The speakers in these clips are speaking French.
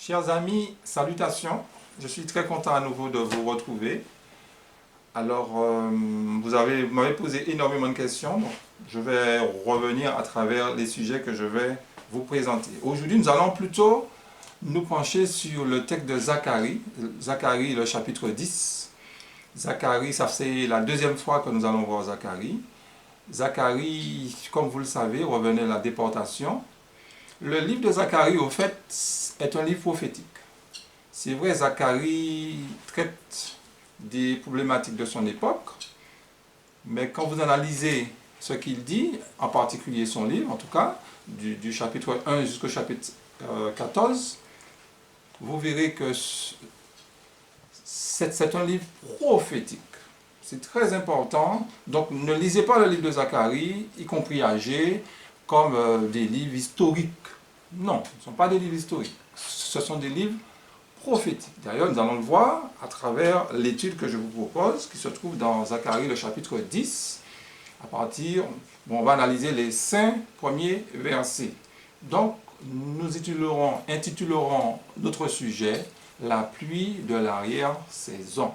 Chers amis, salutations. Je suis très content à nouveau de vous retrouver. Alors, vous m'avez posé énormément de questions. Donc, je vais revenir à travers les sujets que je vais vous présenter. Aujourd'hui, nous allons plutôt nous pencher sur le texte de Zacharie. Zacharie, le chapitre 10. Zacharie, ça c'est la deuxième fois que nous allons voir Zacharie. Zacharie, comme vous le savez, revenait à la déportation. Le livre de Zacharie, au fait, est un livre prophétique. C'est vrai, Zacharie traite des problématiques de son époque, mais quand vous analysez ce qu'il dit, en particulier son livre, en tout cas, du chapitre 1 jusqu'au chapitre 14, vous verrez que c'est un livre prophétique. C'est très important. Donc, ne lisez pas le livre de Zacharie, y compris âgé, comme des livres historiques. Non, ce ne sont pas des livres historiques. Ce sont des livres prophétiques. D'ailleurs, nous allons le voir à travers l'étude que je vous propose, qui se trouve dans Zacharie, le chapitre 10, à partir, on va analyser les 5 premiers versets. Donc, nous intitulerons notre sujet « La pluie de l'arrière-saison ».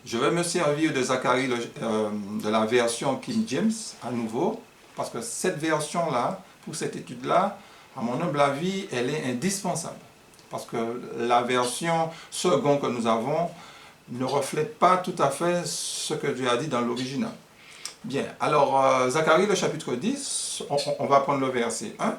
Je vais me servir de Zacharie, de la version King James, à nouveau, parce que cette version-là, pour cette étude-là, à mon humble avis, elle est indispensable. Parce que la version seconde que nous avons ne reflète pas tout à fait ce que Dieu a dit dans l'original. Bien, alors, Zacharie, le chapitre 10, on va prendre le verset 1.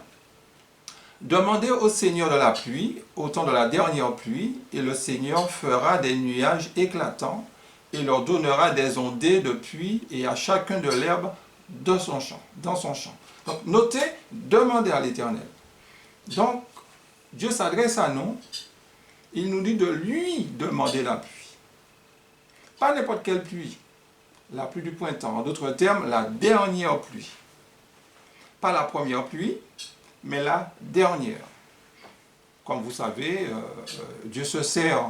« Demandez au Seigneur de la pluie, au temps de la dernière pluie, et le Seigneur fera des nuages éclatants, et leur donnera des ondées de pluie, et à chacun de l'herbe dans son champ. Donc, notez, demandez à l'Éternel. Donc, Dieu s'adresse à nous, il nous dit de lui demander la pluie. Pas n'importe quelle pluie, la pluie du printemps, en d'autres termes, la dernière pluie. Pas la première pluie, mais la dernière. Comme vous savez, Dieu se sert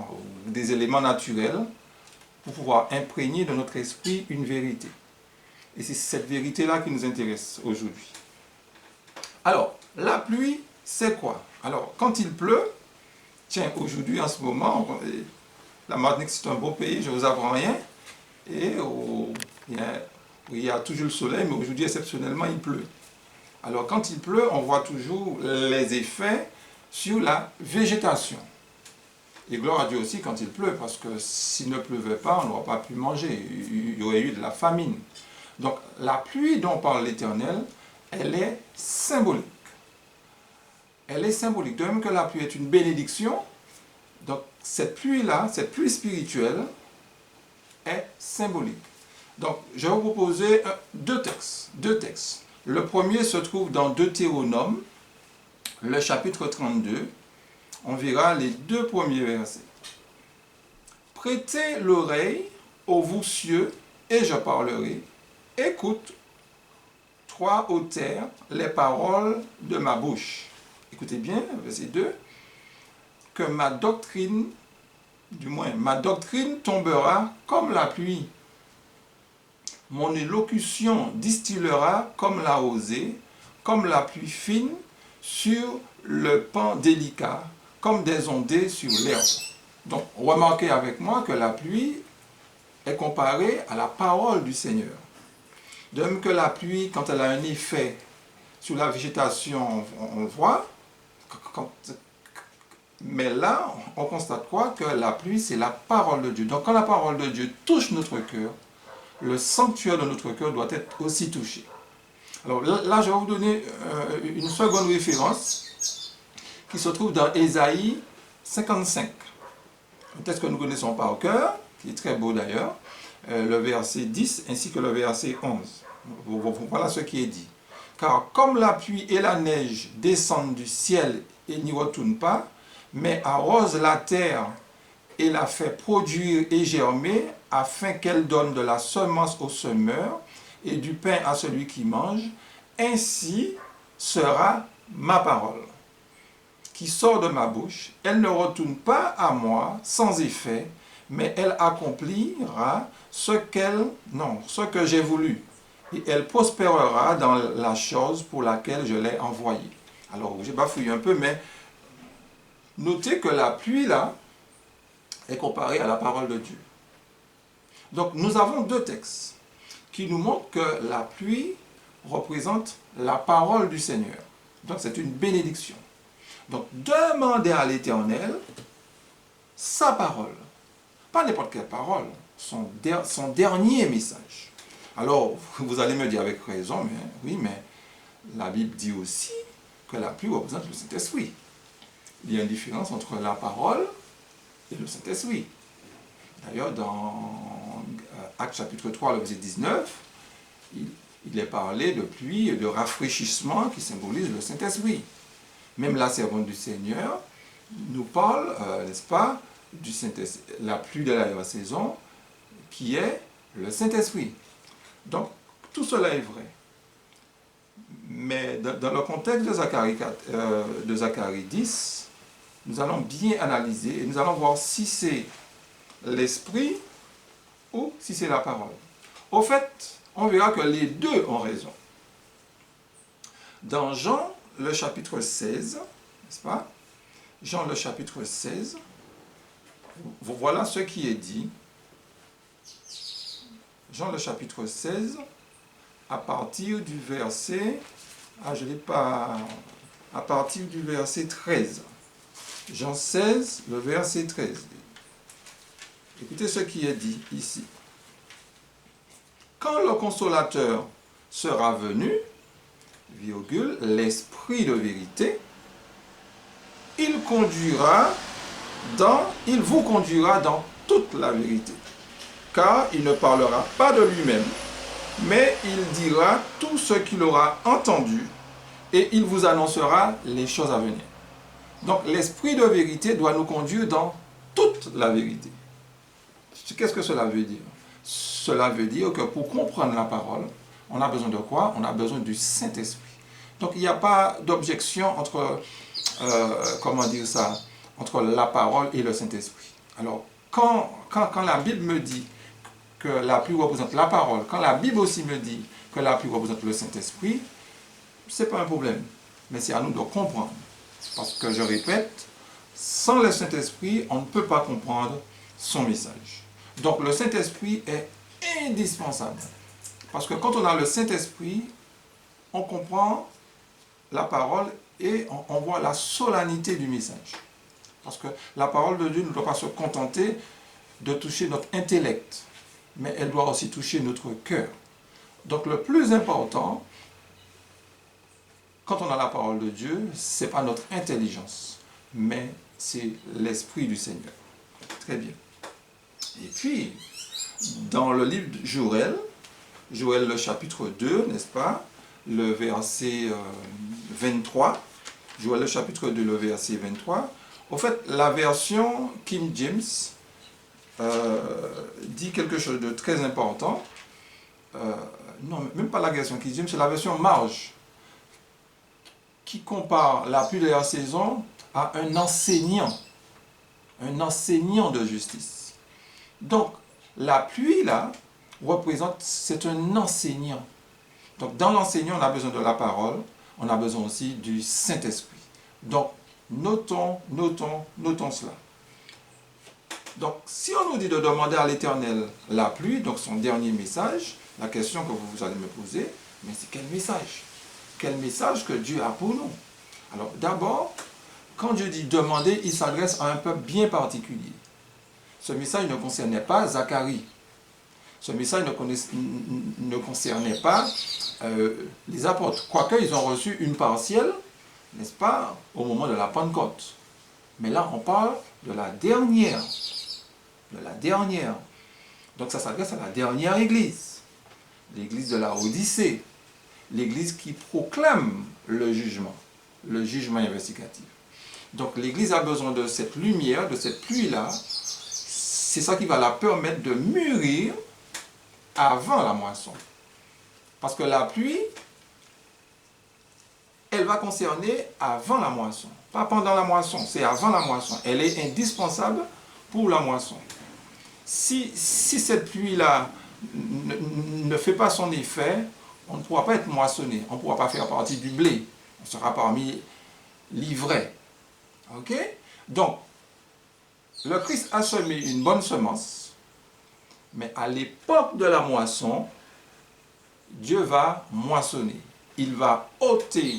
des éléments naturels pour pouvoir imprégner de notre esprit une vérité. Et c'est cette vérité-là qui nous intéresse aujourd'hui. Alors, la pluie, c'est quoi? Alors, quand il pleut, tiens, aujourd'hui, en ce moment, la Martinique, c'est un beau pays, je ne vous apprends rien. Et il y a toujours le soleil, mais aujourd'hui, exceptionnellement, il pleut. Alors, quand il pleut, on voit toujours les effets sur la végétation. Et gloire à Dieu aussi quand il pleut, parce que s'il ne pleuvait pas, on n'aurait pas pu manger. Il y aurait eu de la famine. Donc, la pluie dont parle l'Éternel, elle est symbolique. Elle est symbolique. De même que la pluie est une bénédiction, donc cette pluie-là, cette pluie spirituelle, est symbolique. Donc, je vais vous proposer deux textes. Le premier se trouve dans Deutéronome, le chapitre 32. On verra les 2 premiers versets. « Prêtez l'oreille, ô vous cieux, et je parlerai. Écoute, toi, ô terre, les paroles de ma bouche. » Écoutez bien, verset 2. « Que ma doctrine tombera comme la pluie. Mon élocution distillera comme la rosée, comme la pluie fine sur le pan délicat, comme des ondées sur l'herbe. » Donc, remarquez avec moi que la pluie est comparée à la parole du Seigneur. De même que la pluie, quand elle a un effet sur la végétation, on voit, mais là, on constate quoi? Que la pluie, c'est la parole de Dieu. Donc, quand la parole de Dieu touche notre cœur, le sanctuaire de notre cœur doit être aussi touché. Alors là, je vais vous donner une seconde référence qui se trouve dans Ésaïe 55. Un texte que nous connaissons par cœur, qui est très beau d'ailleurs, le verset 10 ainsi que le verset 11. Voilà ce qui est dit. « Car comme la pluie et la neige descendent du ciel et n'y retournent pas, mais arrosent la terre et la fait produire et germer, afin qu'elle donne de la semence au semeur et du pain à celui qui mange, ainsi sera ma parole qui sort de ma bouche. Elle ne retourne pas à moi sans effet, mais elle accomplira ce que j'ai voulu, et elle prospérera dans la chose pour laquelle je l'ai envoyée. » Alors, j'ai bafouillé un peu, mais Notez que la pluie, là, est comparée à la parole de Dieu. Donc, nous avons deux textes qui nous montrent que la pluie représente la parole du Seigneur. Donc, c'est une bénédiction. Donc, demandez à l'Éternel sa parole. Pas n'importe quelle parole, son dernier message. Alors, vous allez me dire avec raison, mais oui, mais la Bible dit aussi que la pluie représente le Saint-Esprit. Il y a une différence entre la parole et le Saint-Esprit. D'ailleurs, dans Actes chapitre 3, le verset 19, il est parlé de pluie et de rafraîchissement qui symbolise le Saint-Esprit. Même la servante du Seigneur nous parle, n'est-ce pas, du Saint-Esprit, la pluie de la saison, qui est le Saint-Esprit. Donc, tout cela est vrai. Mais dans le contexte de Zacharie 10, nous allons bien analyser et nous allons voir si c'est l'Esprit ou si c'est la parole. Au fait, on verra que les deux ont raison. Dans Jean, le chapitre 16, n'est-ce pas? Jean, le chapitre 16, voilà ce qui est dit. Jean, le chapitre 16, à partir du verset... Ah, je ne l'ai pas... À partir du verset 13. Jean 16, le verset 13. Écoutez ce qui est dit ici. Quand le consolateur sera venu, virgule, l'esprit de vérité, il vous conduira dans toute la vérité. Car il ne parlera pas de lui-même, mais il dira tout ce qu'il aura entendu et il vous annoncera les choses à venir. Donc l'esprit de vérité doit nous conduire dans toute la vérité. Qu'est-ce que cela veut dire? Cela veut dire que pour comprendre la parole, on a besoin de quoi? On a besoin du Saint-Esprit. Donc il n'y a pas d'objection entre, comment dire ça, entre la parole et le Saint-Esprit. Alors quand la Bible me dit que la pluie représente la parole, quand la Bible aussi me dit que la pluie représente le Saint-Esprit, ce n'est pas un problème. Mais c'est à nous de comprendre. Parce que je répète, sans le Saint-Esprit, on ne peut pas comprendre son message. Donc le Saint-Esprit est indispensable. Parce que quand on a le Saint-Esprit, on comprend la parole et on voit la solennité du message. Parce que la parole de Dieu ne doit pas se contenter de toucher notre intellect, mais elle doit aussi toucher notre cœur. Donc le plus important, quand on a la parole de Dieu, ce n'est pas notre intelligence, mais c'est l'Esprit du Seigneur. Très bien. Et puis, dans le livre de Joël, le chapitre 2, n'est-ce pas, le verset 23, Joël le chapitre 2, le verset 23, au fait, la version King James dit quelque chose de très important. Non, même pas la version King James, c'est la version Marge, qui compare la pluie de la saison à un enseignant de justice. Donc, la pluie, là, représente, c'est un enseignant. Donc, dans l'enseignant, on a besoin de la parole, on a besoin aussi du Saint-Esprit. Donc, notons cela. Donc, si on nous dit de demander à l'Éternel la pluie, donc son dernier message, la question que vous allez me poser, mais c'est quel message? Quel message que Dieu a pour nous? Alors, d'abord, quand Dieu dit demander, il s'adresse à un peuple bien particulier. Ce message ne concernait pas Zacharie. Ce message ne concernait pas les apôtres. Quoique, ils ont reçu une partielle, n'est-ce pas, au moment de la Pentecôte. Mais là, on parle de la dernière. De la dernière. Donc, ça s'adresse à la dernière église. L'église de la Odyssée. L'église qui proclame le jugement investigatif. Donc, l'église a besoin de cette lumière, de cette pluie-là. C'est ça qui va la permettre de mûrir avant la moisson. Parce que la pluie, elle va concerner avant la moisson. Pas pendant la moisson, c'est avant la moisson. Elle est indispensable pour la moisson. Si cette pluie-là ne fait pas son effet, on ne pourra pas être moissonné. On ne pourra pas faire partie du blé. On sera parmi l'ivraie. Ok? Donc, le Christ a semé une bonne semence, mais à l'époque de la moisson, Dieu va moissonner. Il va ôter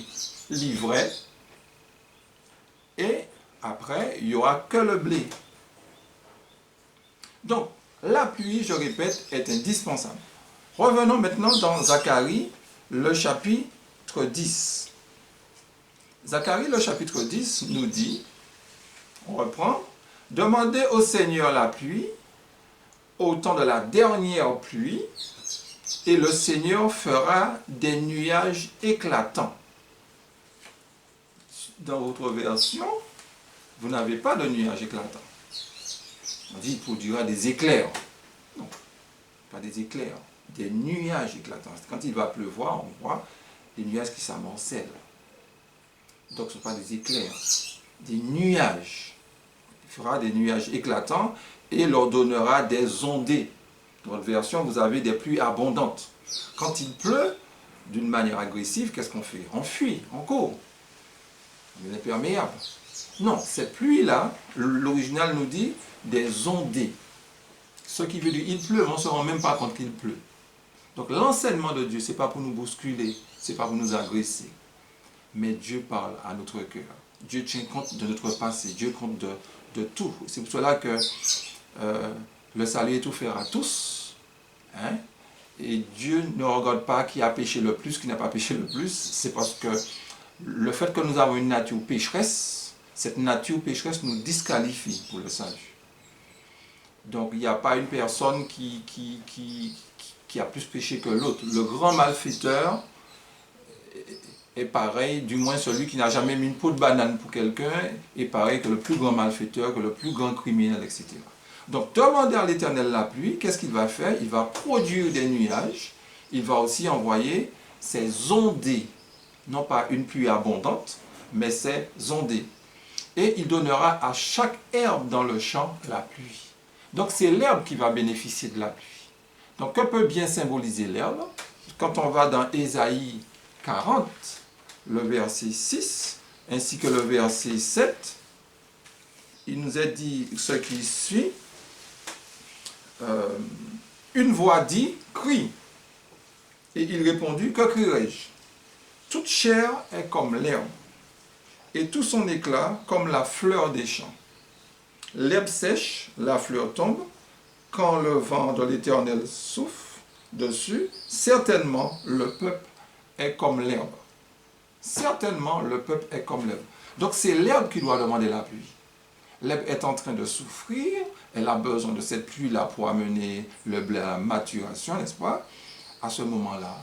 l'ivraie et après, il n'y aura que le blé. Donc, la pluie, je répète, est indispensable. Revenons maintenant dans Zacharie, le chapitre 10. Zacharie, le chapitre 10, nous dit, on reprend, « Demandez au Seigneur la pluie, au temps de la dernière pluie, et le Seigneur fera des nuages éclatants. » Dans votre version, vous n'avez pas de nuages éclatants. On dit qu'il produira des éclairs. Non, pas des éclairs, des nuages éclatants. Quand il va pleuvoir, on voit des nuages qui s'amoncellent. Donc ce ne sont pas des éclairs, des nuages. Il fera des nuages éclatants et leur donnera des ondées. Dans votre version, vous avez des pluies abondantes. Quand il pleut, d'une manière agressive, qu'est-ce qu'on fait? On fuit, on court. On est imperméable. Non, cette pluie-là, l'original nous dit des ondées. Ce qui veut dire qu'il pleut, on ne se rend même pas compte qu'il pleut. Donc l'enseignement de Dieu, ce n'est pas pour nous bousculer, ce n'est pas pour nous agresser. Mais Dieu parle à notre cœur. Dieu tient compte de notre passé, Dieu compte de tout. C'est pour cela que le salut est offert à tous. Hein? Et Dieu ne regarde pas qui a péché le plus, qui n'a pas péché le plus. C'est parce que le fait que nous avons une nature pécheresse, cette nature pécheresse nous disqualifie pour le salut. Donc il n'y a pas une personne qui a plus péché que l'autre. Le grand malfaiteur est pareil, du moins celui qui n'a jamais mis une peau de banane pour quelqu'un, est pareil que le plus grand malfaiteur, que le plus grand criminel, etc. Donc demander à l'Éternel la pluie, qu'est-ce qu'il va faire? Il va produire des nuages, il va aussi envoyer ses ondées, non pas une pluie abondante, mais ses ondées. Et il donnera à chaque herbe dans le champ la pluie. Donc c'est l'herbe qui va bénéficier de la pluie. Donc que peut bien symboliser l'herbe? Quand on va dans Ésaïe 40, le verset 6, ainsi que le verset 7, il nous est dit ce qui suit. Une voix dit, crie. Et il répondit, que crierai-je? Toute chair est comme l'herbe, et tout son éclat comme la fleur des champs. L'herbe sèche, la fleur tombe, quand le vent de l'Éternel souffle dessus, certainement le peuple est comme l'herbe. Certainement le peuple est comme l'herbe. Donc c'est l'herbe qui doit demander la pluie. L'herbe est en train de souffrir, elle a besoin de cette pluie-là pour amener le blé à la maturation, n'est-ce pas? À ce moment-là,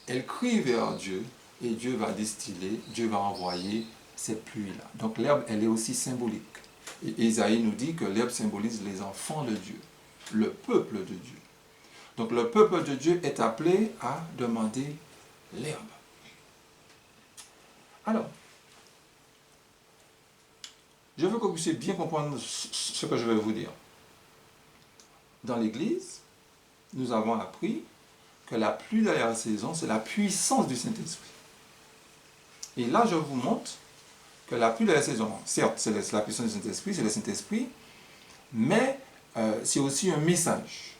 elle crie vers Dieu et Dieu va distiller, Dieu va envoyer cette pluie-là. Donc l'herbe, elle est aussi symbolique. Et Isaïe nous dit que l'herbe symbolise les enfants de Dieu, le peuple de Dieu. Donc le peuple de Dieu est appelé à demander l'herbe. Alors, je veux que vous puissiez bien comprendre ce que je vais vous dire. Dans l'Église, nous avons appris que la pluie de la saison, c'est la puissance du Saint-Esprit. Et là, je vous montre que la pluie de la saison, certes, c'est la puissance du Saint-Esprit, c'est le Saint-Esprit, mais c'est aussi un message.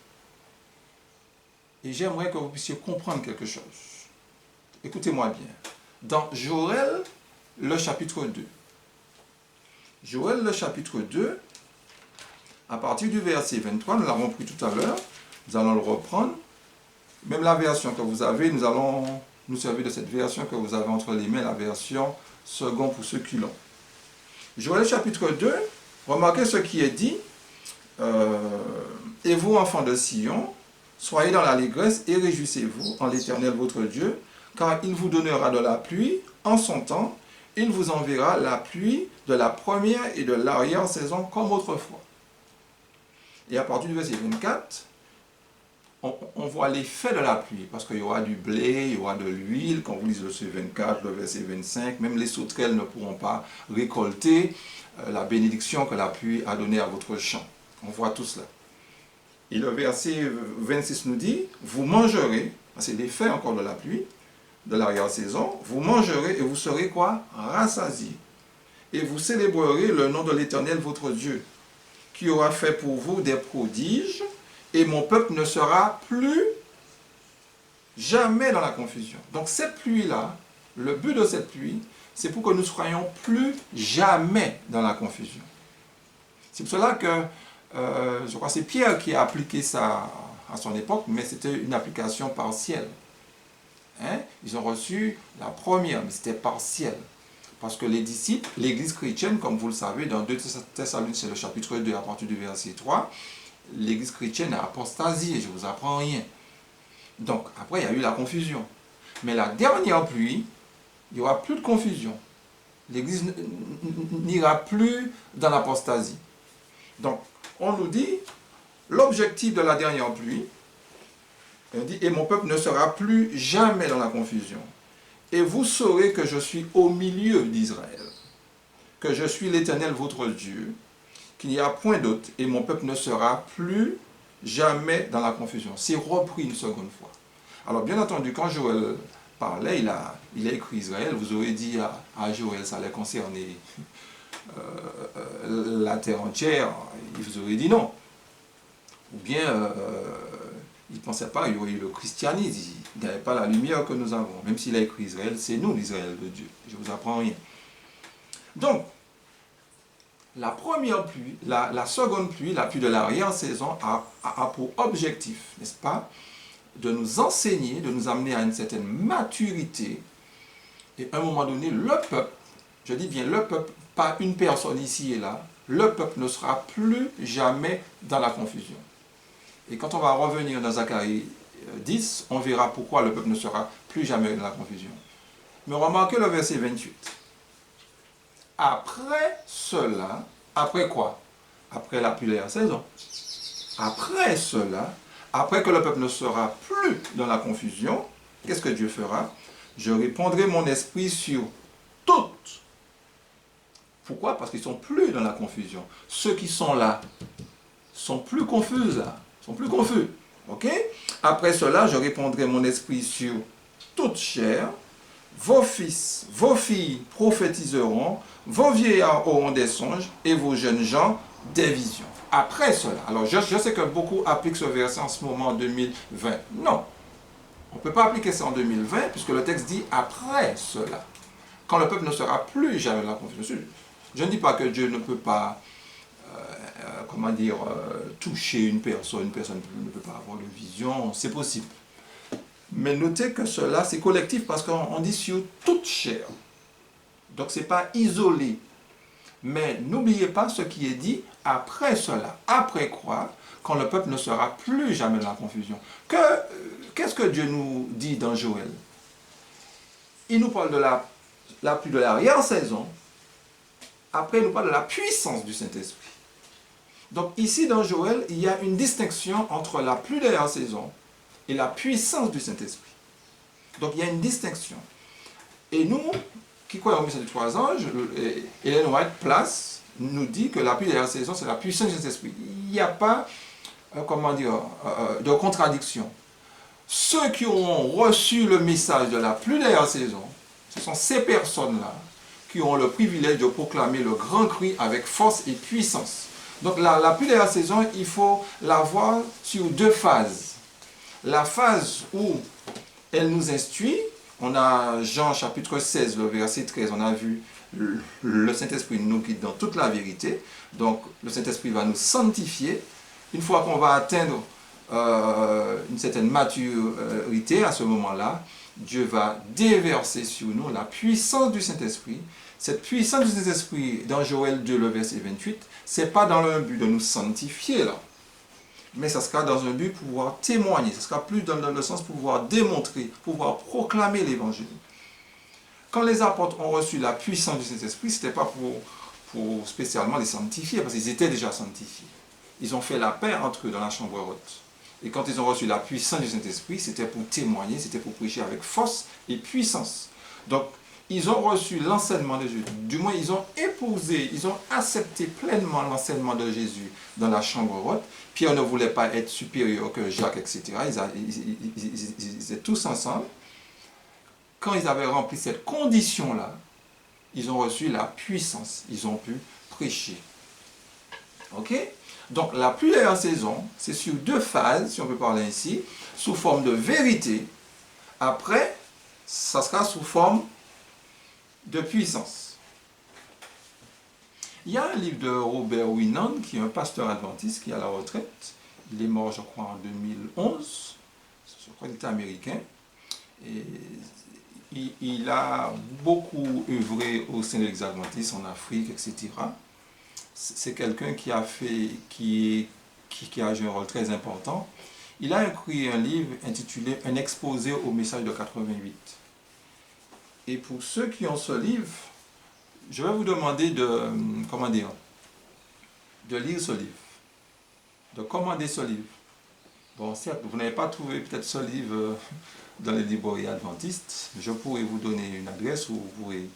Et j'aimerais que vous puissiez comprendre quelque chose. Écoutez-moi bien. Dans Joël, le chapitre 2. Joël, le chapitre 2, à partir du verset 23, nous l'avons pris tout à l'heure, nous allons le reprendre. Même la version que vous avez, nous allons nous servir de cette version que vous avez entre les mains, la version second pour ceux qui l'ont. Joël, chapitre 2, remarquez ce qui est dit. Et vous, enfants de Sion, soyez dans l'allégresse et réjouissez-vous en l'Éternel votre Dieu, car il vous donnera de la pluie en son temps. Il vous enverra la pluie de la première et de l'arrière-saison comme autrefois. Et à partir du verset 24, on voit l'effet de la pluie, parce qu'il y aura du blé, il y aura de l'huile, quand vous lisez le verset 24, le verset 25, même les sauterelles ne pourront pas récolter la bénédiction que la pluie a donnée à votre champ. On voit tout cela. Et le verset 26 nous dit, vous mangerez, c'est l'effet encore de la pluie, de l'arrière-saison, vous mangerez et vous serez quoi? Rassasiés. et vous célébrerez le nom de l'Éternel votre Dieu, qui aura fait pour vous des prodiges, et mon peuple ne sera plus jamais dans la confusion. Donc cette pluie-là, le but de cette pluie, c'est pour que nous ne soyons plus jamais dans la confusion. C'est pour cela que, je crois que c'est Pierre qui a appliqué ça à son époque, mais c'était une application partielle. Hein? Ils ont reçu la première, mais c'était partiel. Parce que les disciples, l'église chrétienne, comme vous le savez, dans 2 Thessaloniciens, le chapitre 2, à partir du verset 3, l'église chrétienne a apostasié, je ne vous apprends rien. Donc, après, il y a eu la confusion. Mais la dernière pluie, il n'y aura plus de confusion. L'église n'ira plus dans l'apostasie. Donc, on nous dit, l'objectif de la dernière pluie, on dit, et mon peuple ne sera plus jamais dans la confusion. Et vous saurez que je suis au milieu d'Israël, que je suis l'Éternel votre Dieu, qu'il n'y a point d'autre, et mon peuple ne sera plus jamais dans la confusion. C'est repris une seconde fois. Alors bien entendu, quand Joël parlait, il a écrit Israël, vous aurez dit à Joël, ça allait concerner la terre entière, il vous aurait dit non. Ou bien, il ne pensait pas qu'il y aurait eu le christianisme, il n'y avait pas la lumière que nous avons. Même s'il a écrit Israël, c'est nous l'Israël de Dieu. Je ne vous apprends rien. Donc, la première pluie, la seconde pluie, la pluie de l'arrière-saison, a pour objectif, n'est-ce pas, de nous enseigner, de nous amener à une certaine maturité. Et à un moment donné, le peuple, je dis bien le peuple, pas une personne ici et là, le peuple ne sera plus jamais dans la confusion. Et quand on va revenir dans Zacharie 10, on verra pourquoi le peuple ne sera plus jamais dans la confusion. Mais remarquez le verset 28. Après cela, après quoi? Après la pluie de la saison. Après cela, après que le peuple ne sera plus dans la confusion, qu'est-ce que Dieu fera? Je répandrai mon esprit sur toutes. Pourquoi? Parce qu'ils ne sont plus dans la confusion. Ceux qui sont là sont plus confus là, sont plus confus. Ok? Après cela, je répandrai mon esprit sur toute chair. Vos fils, vos filles prophétiseront, vos vieillards auront des songes et vos jeunes gens des visions. Après cela, alors je sais que beaucoup appliquent ce verset en ce moment en 2020. Non, on ne peut pas appliquer ça en 2020 puisque le texte dit après cela. Quand le peuple ne sera plus jamais dans la confusion. Je ne dis pas que Dieu ne peut pas, toucher une personne ne peut pas avoir de vision, c'est possible. Mais notez que cela, c'est collectif parce qu'on dit sur toute chair. Donc, ce n'est pas isolé. Mais n'oubliez pas ce qui est dit après cela. Après quoi? Quand le peuple ne sera plus jamais dans la confusion. Qu'est-ce que Dieu nous dit dans Joël? Il nous parle de la pluie de l'arrière-saison. Après, il nous parle de la puissance du Saint-Esprit. Donc, ici, dans Joël, il y a une distinction entre la pluie de l'arrière-saison et la puissance du Saint-Esprit. Donc il y a une distinction. Et nous, qui croyons au mystère des trois anges, Ellen White Place nous dit que la pluie de la saison, c'est la puissance du Saint-Esprit. Il n'y a pas, de contradiction. Ceux qui ont reçu le message de la pluie de la saison, ce sont ces personnes-là qui ont le privilège de proclamer le grand cri avec force et puissance. Donc la pluie de la saison, il faut la voir sur deux phases. La phase où elle nous instruit, on a Jean chapitre 16, le verset 13, on a vu le Saint-Esprit nous guide dans toute la vérité. Donc le Saint-Esprit va nous sanctifier. Une fois qu'on va atteindre une certaine maturité, à ce moment-là, Dieu va déverser sur nous la puissance du Saint-Esprit. Cette puissance du Saint-Esprit, dans Joël 2, le verset 28, ce n'est pas dans le but de nous sanctifier là. Mais ça sera dans un but pour pouvoir témoigner, ça sera plus dans le sens pour pouvoir démontrer, pour pouvoir proclamer l'évangile. Quand les apôtres ont reçu la puissance du Saint-Esprit, ce n'était pas pour spécialement les sanctifier, parce qu'ils étaient déjà sanctifiés. Ils ont fait la paix entre eux dans la chambre haute. Et quand ils ont reçu la puissance du Saint-Esprit, c'était pour témoigner, c'était pour prêcher avec force et puissance. Donc, ils ont reçu l'enseignement de Jésus. Du moins, ils ont épousé, ils ont accepté pleinement l'enseignement de Jésus dans la chambre haute. Pierre ne voulait pas être supérieur que Jacques, etc. Ils étaient tous ensemble. Quand ils avaient rempli cette condition-là, ils ont reçu la puissance, ils ont pu prêcher. Ok? Donc la pluie et la saison, c'est sur deux phases, si on peut parler ainsi, sous forme de vérité. Après, ça sera sous forme de puissance. Il y a un livre de Robert Winnan, qui est un pasteur adventiste, qui est à la retraite. Il est mort, je crois, en 2011. Je crois qu'il était américain. Et il a beaucoup œuvré au sein de l'Église adventiste en Afrique, etc. C'est quelqu'un qui a joué un rôle très important. Il a écrit un livre intitulé « Un exposé au message de 88 ». Et pour ceux qui ont ce livre, je vais vous demander de lire ce livre, de commander ce livre. Bon, certes, vous n'avez pas trouvé peut-être ce livre dans les librairies adventistes. Je pourrais vous donner une adresse où vous pourrez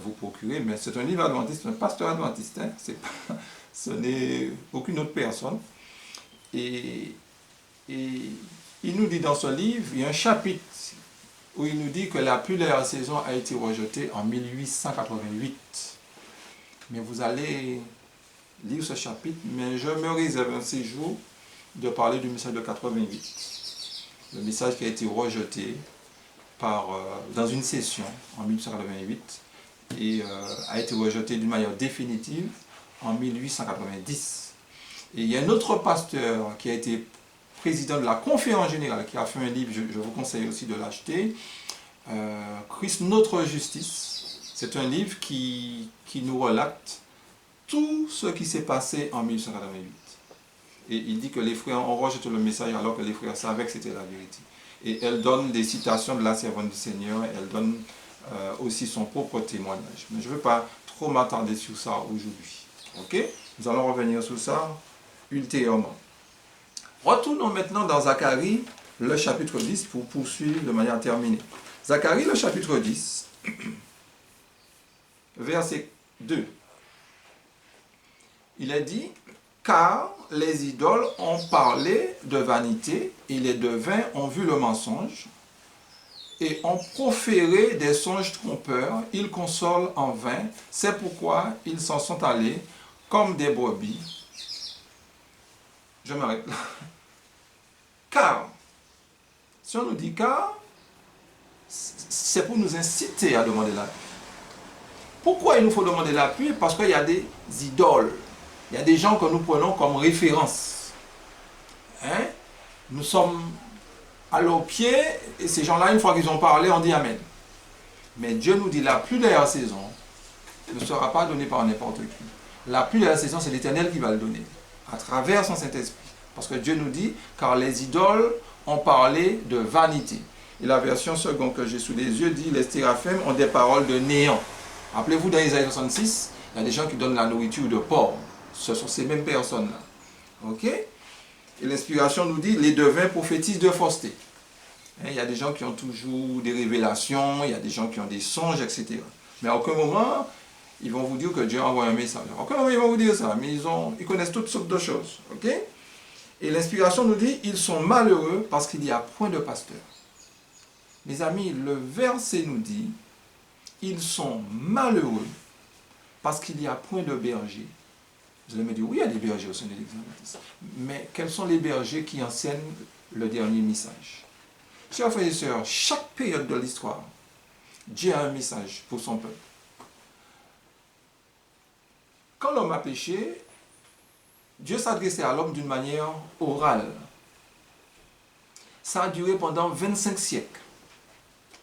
vous procurer, mais c'est un livre adventiste, un pasteur adventiste, hein, ce n'est aucune autre personne. Et il nous dit dans ce livre, il y a un chapitre où il nous dit que la pluie de la saison a été rejetée en 1888. Mais vous allez lire ce chapitre, mais je me réserve un séjour de parler du message de 88. Le message qui a été rejeté dans une session en 1888 et a été rejeté d'une manière définitive en 1890. Et il y a un autre pasteur qui a été président de la conférence générale, qui a fait un livre, je vous conseille aussi de l'acheter, Christ notre justice. C'est un livre qui nous relate tout ce qui s'est passé en 1888. Et il dit que les frères ont rejeté le message alors que les frères savaient que c'était la vérité. Et elle donne des citations de la servante du Seigneur, elle donne aussi son propre témoignage. Mais je ne veux pas trop m'attarder sur ça aujourd'hui. Ok? Nous allons revenir sur ça ultérieurement. Retournons maintenant dans Zacharie, le chapitre 10, pour poursuivre de manière terminée. Zacharie, le chapitre 10, verset 2. Il est dit, « Car les idoles ont parlé de vanité, et les devins ont vu le mensonge, et ont proféré des songes trompeurs, ils consolent en vain, c'est pourquoi ils s'en sont allés comme des brebis. » Je m'arrête là. Car, si on nous dit car, c'est pour nous inciter à demander la pluie. Pourquoi il nous faut demander la pluie? Parce qu'il y a des idoles. Il y a des gens que nous prenons comme référence. Hein? Nous sommes à leurs pieds, et ces gens-là, une fois qu'ils ont parlé, on dit Amen. Mais Dieu nous dit la pluie de la saison ne sera pas donnée par n'importe qui. La pluie de la saison, c'est l'Éternel qui va le donner, à travers son Saint-Esprit. Parce que Dieu nous dit, car les idoles ont parlé de vanité. Et la version seconde que j'ai sous les yeux dit, les téraphim ont des paroles de néant. Rappelez-vous, dans Isaïe 66, il y a des gens qui donnent la nourriture de porc. Ce sont ces mêmes personnes-là. Ok? Et l'inspiration nous dit, les devins prophétisent de fausseté. Il y a des gens qui ont toujours des révélations, il y a des gens qui ont des songes, etc. Mais à aucun moment, ils vont vous dire que Dieu envoie un message. À aucun moment, ils vont vous dire ça, mais ils connaissent toutes sortes de choses. Ok? Et l'inspiration nous dit, ils sont malheureux parce qu'il n'y a point de pasteur. Mes amis, le verset nous dit, ils sont malheureux parce qu'il n'y a point de berger. Vous allez me dire, oui, il y a des bergers au sein de l'Église. Mais quels sont les bergers qui enseignent le dernier message? Chers frères et sœurs, chaque période de l'histoire, Dieu a un message pour son peuple. Quand l'homme a péché, Dieu s'adressait à l'homme d'une manière orale. Ça a duré pendant 25 siècles.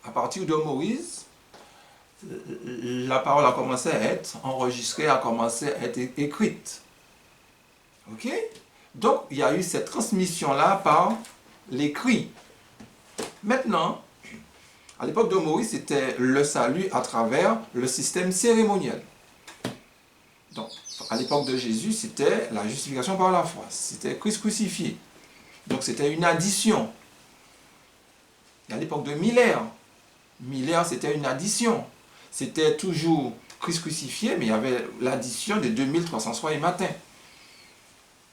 À partir de Moïse, la parole a commencé à être enregistrée, a commencé à être écrite. Ok? Donc, il y a eu cette transmission-là par l'écrit. Maintenant, à l'époque de Moïse, c'était le salut à travers le système cérémoniel. Donc, à l'époque de Jésus, c'était la justification par la foi. C'était Christ crucifié. Donc, c'était une addition. Et à l'époque de Miller, c'était une addition. C'était toujours Christ crucifié, mais il y avait l'addition des 2300 soirs et matins.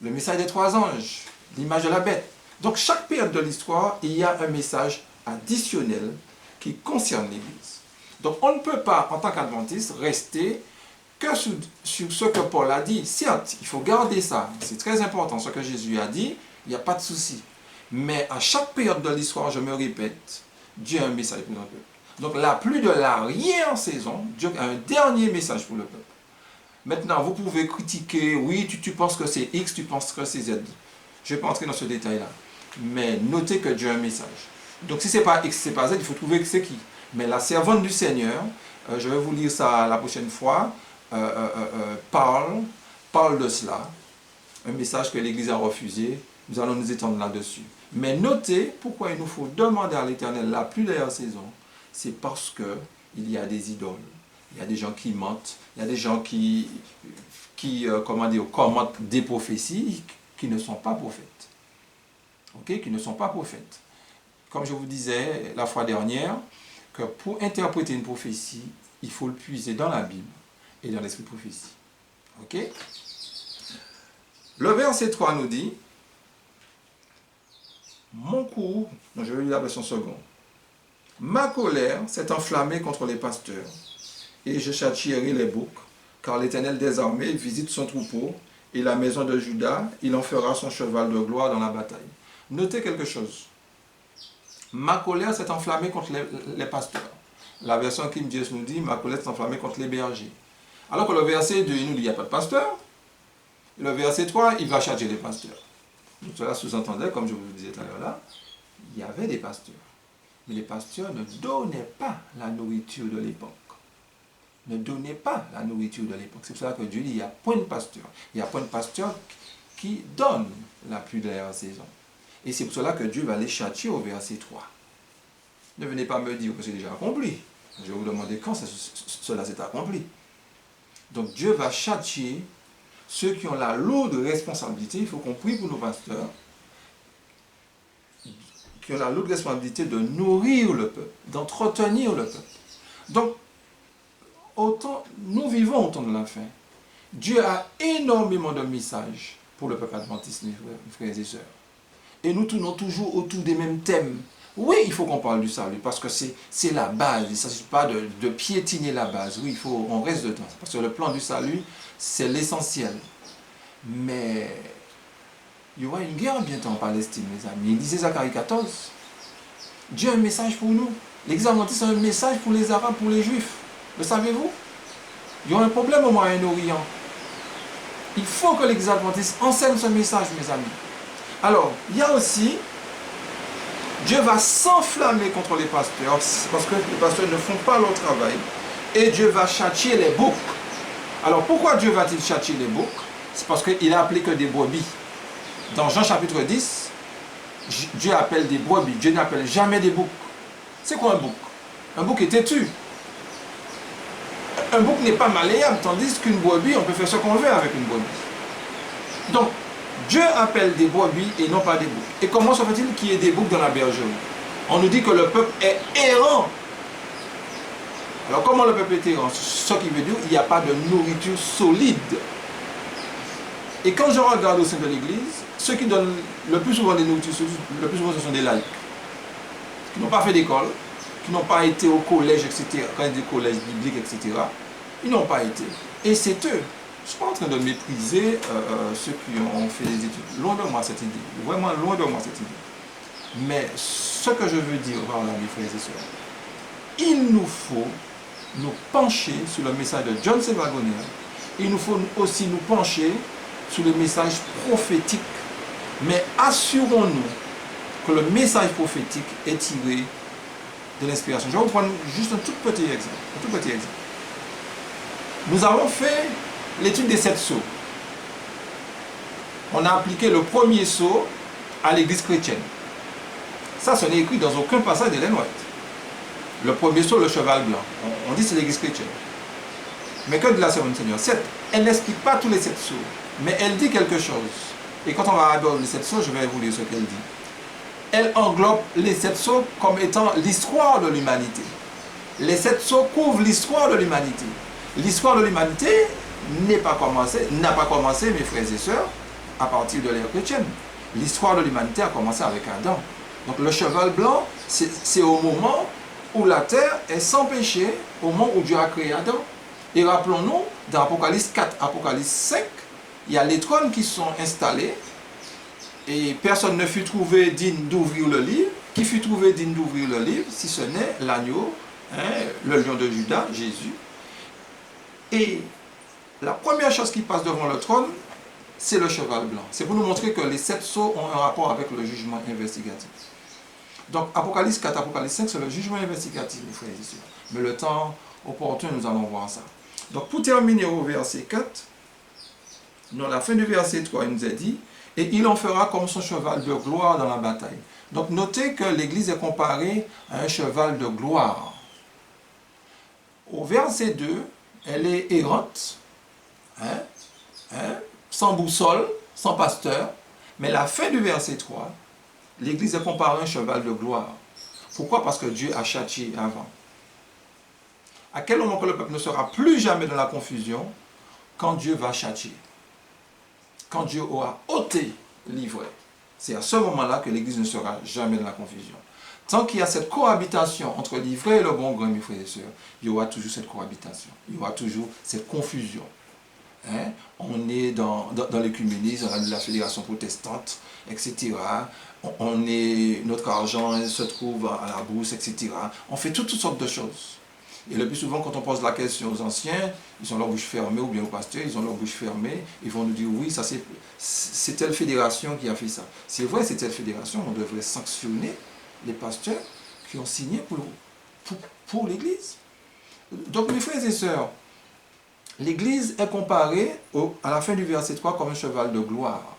Le message des 3 anges, l'image de la bête. Donc, chaque période de l'histoire, il y a un message additionnel qui concerne l'Église. Donc on ne peut pas, en tant qu'adventiste, rester que sur ce que Paul a dit. Certes, il faut garder ça, c'est très important, ce que Jésus a dit, il n'y a pas de souci. Mais à chaque période de l'histoire, je me répète, Dieu a un message pour le peuple. Donc là, plus de l'arrière-saison, Dieu a un dernier message pour le peuple. Maintenant, vous pouvez critiquer, oui, tu penses que c'est X, tu penses que c'est Z. Je ne vais pas entrer dans ce détail-là. Mais notez que Dieu a un message. Donc si ce n'est pas X, ce n'est pas Z, il faut trouver que c'est qui. Mais la servante du Seigneur, je vais vous lire ça la prochaine fois, parle de cela. Un message que l'Église a refusé. Nous allons nous étendre là-dessus. Mais notez pourquoi il nous faut demander à l'Éternel la pluie de la saison. C'est parce qu'il y a des idoles. Il y a des gens qui mentent. Il y a des gens qui commentent des prophéties qui ne sont pas prophètes. Ok, qui ne sont pas prophètes. Comme je vous disais la fois dernière, que pour interpréter une prophétie, il faut le puiser dans la Bible et dans l'esprit de prophétie. Ok? Le verset 3 nous dit, mon courroux, je vais lire la version seconde, ma colère s'est enflammée contre les pasteurs, et je châtierai les boucs, car l'Éternel des armées visite son troupeau, et la maison de Juda, il en fera son cheval de gloire dans la bataille. Notez quelque chose. Ma colère s'est enflammée contre les pasteurs. La version King James nous dit, ma colère s'est enflammée contre les bergers. Alors que le verset 2, il nous dit, il n'y a pas de pasteur. Le verset 3, il va châtier les pasteurs. Donc cela sous-entendait, comme je vous le disais tout à l'heure là, il y avait des pasteurs. Mais les pasteurs ne donnaient pas la nourriture de l'époque. Ne donnaient pas la nourriture de l'époque. C'est pour cela que Dieu dit, il n'y a point de pasteur. Il n'y a point de pasteur qui donne la pluie de la saison. Et c'est pour cela que Dieu va les châtier au verset 3. Ne venez pas me dire que c'est déjà accompli. Je vais vous demander quand cela s'est accompli. Donc Dieu va châtier ceux qui ont la lourde responsabilité, il faut qu'on prie pour nos pasteurs, qui ont la lourde responsabilité de nourrir le peuple, d'entretenir le peuple. Donc, nous vivons au temps de la fin. Dieu a énormément de messages pour le peuple adventiste, mes frères et sœurs. Et nous tournons toujours autour des mêmes thèmes. Oui, il faut qu'on parle du salut, parce que c'est la base. Il ne s'agit pas de piétiner la base. Oui, on reste dedans. Parce que le plan du salut, c'est l'essentiel. Mais il y aura une guerre bientôt en Palestine, mes amis. Il disait Zacharie 14. Dieu a un message pour nous. L'Église adventiste a un message pour les Arabes, pour les Juifs. Le savez-vous? Il y aura un problème au Moyen-Orient. Il faut que l'Église adventiste enseigne ce message, mes amis. Alors, il y a aussi, Dieu va s'enflammer contre les pasteurs, parce que les pasteurs ne font pas leur travail, et Dieu va châtier les boucs. Alors, pourquoi Dieu va-t-il châtier les boucs? C'est parce qu'il a appelé que des brebis. Dans Jean chapitre 10, Dieu appelle des brebis, Dieu n'appelle jamais des boucs. C'est quoi un bouc? Un bouc est têtu. Un bouc n'est pas malléable, tandis qu'une brebis, on peut faire ce qu'on veut avec une brebis. Donc, Dieu appelle des brebis et non pas des boucs. Et comment se fait-il qu'il y ait des boucs dans la bergerie? On nous dit que le peuple est errant. Alors comment le peuple est errant? Ce qui veut dire qu'il n'y a pas de nourriture solide. Et quand je regarde au sein de l'Église, ceux qui donnent le plus souvent des nourritures solides, le plus souvent ce sont des laïcs, qui n'ont pas fait d'école, qui n'ont pas été au collège, etc. Quand il dit collège biblique, etc. Ils n'ont pas été. Et c'est eux. Je ne suis pas en train de mépriser ceux qui ont fait des études. Loin de moi cette idée. Vraiment loin de moi cette idée. Mais ce que je veux dire, voilà, mes frères et sœurs, il nous faut nous pencher sur le message de John C. Waggoner. Il nous faut aussi nous pencher sur le message prophétique. Mais assurons-nous que le message prophétique est tiré de l'inspiration. Je vais vous prendre juste un tout petit exemple. Nous avons fait l'étude des 7 sceaux. On a appliqué le premier sceau à l'église chrétienne. Ça, ce n'est écrit dans aucun passage d'Ellen White. Le premier sceau, le cheval blanc. On dit c'est l'église chrétienne. Mais que de la servante du Seigneur? Elle n'explique pas tous les 7 sceaux, mais elle dit quelque chose. Et quand on va aborder les 7 sceaux, je vais vous lire ce qu'elle dit. Elle englobe les 7 sceaux comme étant l'histoire de l'humanité. Les 7 sceaux couvrent l'histoire de l'humanité. L'histoire de l'humanité n'a pas commencé, mes frères et sœurs, à partir de l'ère chrétienne. L'histoire de l'humanité a commencé avec Adam. Donc le cheval blanc, c'est au moment où la terre est sans péché au moment où Dieu a créé Adam. Et rappelons-nous, dans Apocalypse 4, Apocalypse 5, il y a les trônes qui sont installés et personne ne fut trouvé digne d'ouvrir le livre. Qui fut trouvé digne d'ouvrir le livre, si ce n'est l'agneau, le lion de Juda, Jésus. Et la première chose qui passe devant le trône, c'est le cheval blanc. C'est pour nous montrer que les 7 sceaux ont un rapport avec le jugement investigatif. Donc Apocalypse 4, Apocalypse 5, c'est le jugement investigatif, mes frères et sœurs. Mais le temps opportun, nous allons voir ça. Donc pour terminer au verset 4, dans la fin du verset 3, il nous est dit, et il en fera comme son cheval de gloire dans la bataille. Donc notez que l'Église est comparée à un cheval de gloire. Au verset 2, elle est errante, sans boussole, sans pasteur. Mais la fin du verset 3, l'Église est comparée à un cheval de gloire. Pourquoi? Parce que Dieu a châtié avant. À quel moment que le peuple ne sera plus jamais dans la confusion? Quand Dieu va châtier. Quand Dieu aura ôté l'ivraie. C'est à ce moment-là que l'Église ne sera jamais dans la confusion. Tant qu'il y a cette cohabitation entre l'ivraie et le bon grain, mes frères et sœurs, il y aura toujours cette cohabitation. Il y aura toujours cette confusion. On est dans l'écuménisme, dans la fédération protestante, etc. Notre argent se trouve à la bourse, etc. On fait toutes sortes de choses. Et le plus souvent, quand on pose la question aux anciens, ils ont leur bouche fermée, ou bien aux pasteurs, ils ont leur bouche fermée, ils vont nous dire, oui, ça c'est telle fédération qui a fait ça. C'est vrai, c'est telle fédération, on devrait sanctionner les pasteurs qui ont signé pour l'Église. Donc, mes frères et sœurs, l'Église est comparée à la fin du verset 3 comme un cheval de gloire.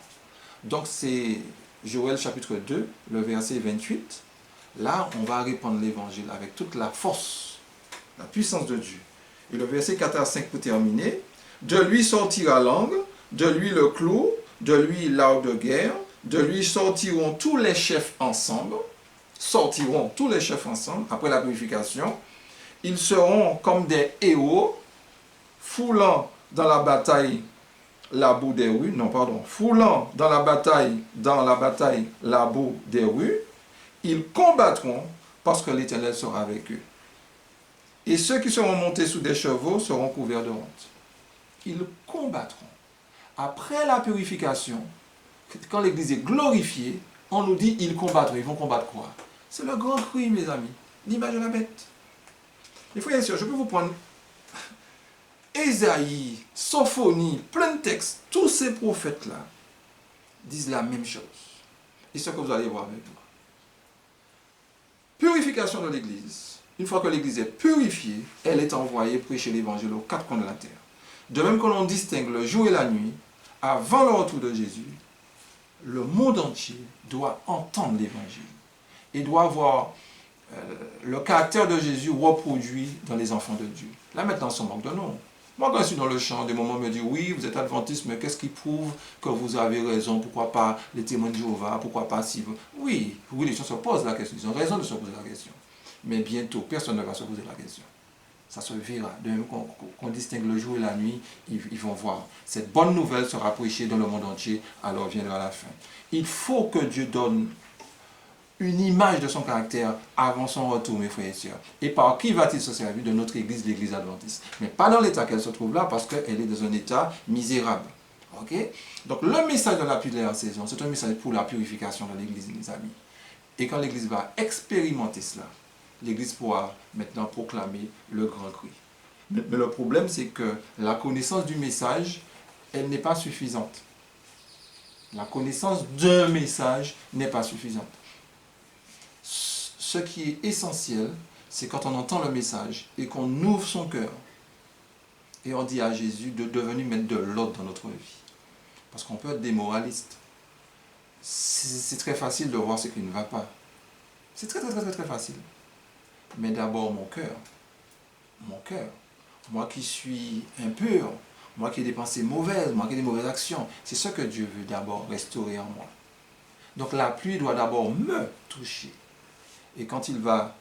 Donc, c'est Joël chapitre 2, le verset 28. Là, on va répandre l'Évangile avec toute la force, la puissance de Dieu. Et le verset 4 à 5 pour terminer. De lui sortira l'angle, de lui le clou, de lui l'arc de guerre, de lui sortiront tous les chefs ensemble. Sortiront tous les chefs ensemble après la purification. Ils seront comme des héros, foulant dans la bataille la boue des rues. Non, pardon. Foulant dans la bataille la boue des rues. Ils combattront parce que l'Éternel sera avec eux. Et ceux qui seront montés sous des chevaux seront couverts de honte. Ils combattront. Après la purification, quand l'Église est glorifiée, on nous dit ils combattront. Ils vont combattre quoi? C'est le grand cri, mes amis. L'image de la bête. Les frères et sœurs, je peux vous prendre Ésaïe, Sophonie, plein de textes. Tous ces prophètes-là disent la même chose. Et ce que vous allez voir avec moi. Purification de l'Église. Une fois que l'Église est purifiée, elle est envoyée prêcher l'Évangile aux 4 coins de la terre. De même que l'on distingue le jour et la nuit, avant le retour de Jésus, le monde entier doit entendre l'Évangile et doit voir le caractère de Jésus reproduit dans les enfants de Dieu. Là maintenant, on manque de nous. Moi, quand je suis dans le champ, des moments me disent, oui, vous êtes adventiste, mais qu'est-ce qui prouve que vous avez raison? Pourquoi pas les témoins de Jéhovah? Pourquoi pas si vous... Oui, les gens se posent la question, ils ont raison de se poser la question. Mais bientôt, personne ne va se poser la question. Ça se verra. De même qu'on distingue le jour et la nuit, ils vont voir. Cette bonne nouvelle sera prêchée dans le monde entier, alors viendra la fin. Il faut que Dieu donne une image de son caractère avant son retour, mes frères et sœurs. Et par qui va-t-il se servir? De notre Église, l'Église adventiste. Mais pas dans l'état qu'elle se trouve là, parce qu'elle est dans un état misérable. Ok? Donc le message de la pluie de la saison, c'est un message pour la purification de l'Église, mes amis. Et quand l'Église va expérimenter cela, l'Église pourra maintenant proclamer le grand cri. Mais le problème, c'est que la connaissance du message, elle n'est pas suffisante. La connaissance d'un message n'est pas suffisante. Ce qui est essentiel, c'est quand on entend le message et qu'on ouvre son cœur et on dit à Jésus de devenir mettre de l'ordre dans notre vie. Parce qu'on peut être des moralistes. C'est très facile de voir ce qui ne va pas. C'est très facile. Mais d'abord mon cœur. Moi qui suis impur, moi qui ai des pensées mauvaises, moi qui ai des mauvaises actions, c'est ce que Dieu veut d'abord restaurer en moi. Donc la pluie doit d'abord me toucher. Et quand il va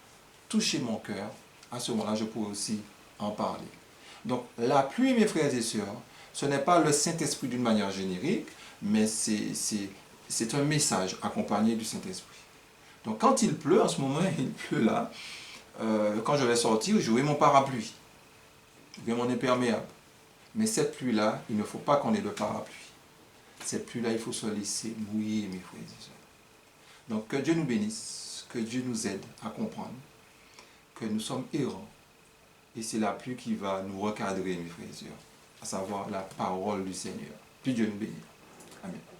toucher mon cœur, à ce moment-là, je pourrai aussi en parler. Donc la pluie, mes frères et sœurs, ce n'est pas le Saint-Esprit d'une manière générique, mais c'est un message accompagné du Saint-Esprit. Donc quand il pleut, en ce moment, il pleut là, quand je vais sortir, j'aurai mon parapluie, j'aurai mon imperméable. Mais cette pluie-là, il ne faut pas qu'on ait de parapluie. Cette pluie-là, il faut se laisser mouiller, mes frères et sœurs. Donc que Dieu nous bénisse, que Dieu nous aide à comprendre que nous sommes errants. Et c'est la pluie qui va nous recadrer, mes frères et sœurs, à savoir la parole du Seigneur. Puis Dieu nous bénisse. Amen.